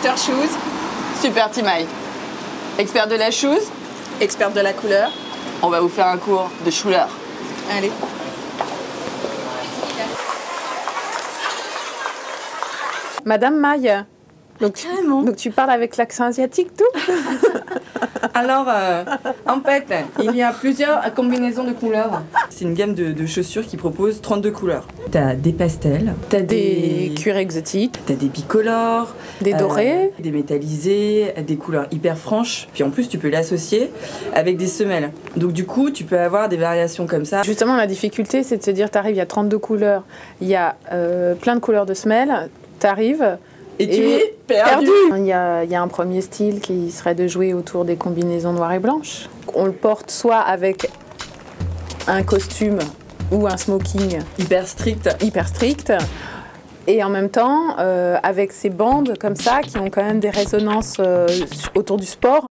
Mr Shoes, Super Timaï. Expert de la shoes, experte de la couleur. on va vous faire un cours de chouleur. Allez. Madame Maille, donc tu parles avec l'accent asiatique, tout? Alors, en fait, il y a plusieurs combinaisons de couleurs. C'est une gamme de chaussures qui propose 32 couleurs. T'as des pastels, t'as Des cuirs exotiques, t'as des bicolores, des dorés. des métallisés, des couleurs hyper franches. Puis en plus, tu peux l'associer avec des semelles. Donc du coup, tu peux avoir des variations comme ça. Justement, la difficulté, c'est de se dire, t'arrives, il y a 32 couleurs, il y a plein de couleurs de semelles, t'arrives... Et tu es perdu. Il y a un premier style qui serait de jouer autour des combinaisons noires et blanches. On le porte soit avec un costume ou un smoking Hyper strict. et en même temps avec ces bandes comme ça qui ont quand même des résonances autour du sport.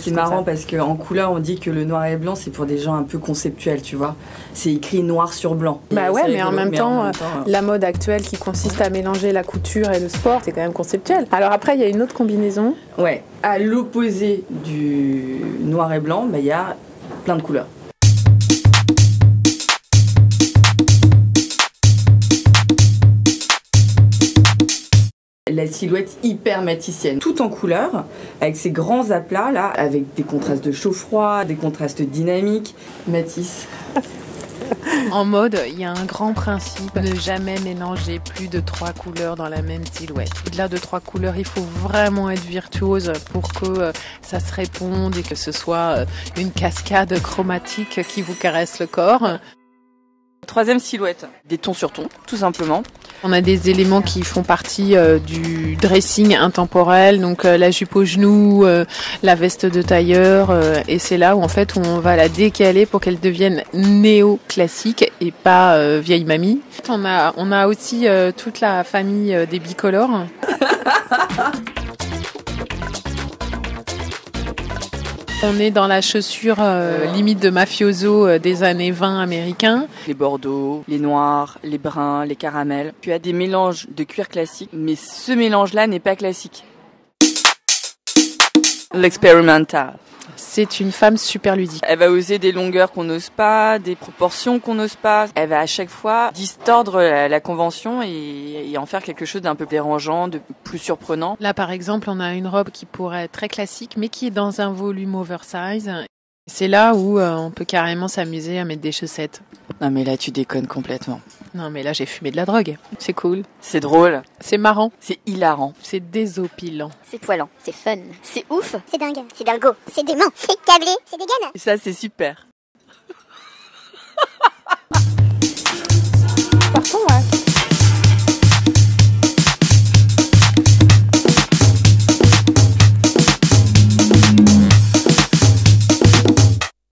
C'est marrant parce qu'en couleur, on dit que le noir et blanc, c'est pour des gens un peu conceptuels, tu vois. C'est écrit noir sur blanc. Bah ouais, mais en même temps, temps, la mode actuelle qui consiste à mélanger la couture et le sport, c'est quand même conceptuel. Alors après, il y a une autre combinaison. Ouais, à l'opposé du noir et blanc, bah, il y a plein de couleurs. La silhouette hyper maticienne, tout en couleur, avec ces grands aplats là, avec des contrastes de chaud-froid, des contrastes dynamiques. Matisse. En mode, il y a un grand principe, ne jamais mélanger plus de 3 couleurs dans la même silhouette. Au-delà de 3 couleurs, il faut vraiment être virtuose pour que ça se réponde et que ce soit une cascade chromatique qui vous caresse le corps. Troisième silhouette, des tons sur tons, tout simplement. On a des éléments qui font partie du dressing intemporel, donc la jupe aux genoux, la veste de tailleur, et c'est là où en fait on va la décaler pour qu'elle devienne néo-classique et pas vieille mamie. On a aussi toute la famille des bicolores. On est dans la chaussure limite de mafioso des années 20 américains. Les bordeaux, les noirs, les bruns, les caramels. Tu as des mélanges de cuir classique, mais ce mélange-là n'est pas classique. L'expérimental. C'est une femme super ludique. Elle va oser des longueurs qu'on n'ose pas, des proportions qu'on n'ose pas. Elle va à chaque fois distordre la convention et en faire quelque chose d'un peu dérangeant, de plus surprenant. Là, par exemple, on a une robe qui pourrait être très classique, mais qui est dans un volume oversize. C'est là où on peut carrément s'amuser à mettre des chaussettes. Non mais là, tu déconnes complètement. Non, mais là, j'ai fumé de la drogue. C'est cool. C'est drôle. C'est marrant. C'est hilarant. C'est désopilant. C'est poilant, c'est fun, c'est ouf, c'est dingue, c'est dingo, c'est dément, c'est câblé, c'est dégaine. Et ça, c'est super. Partons, ouais.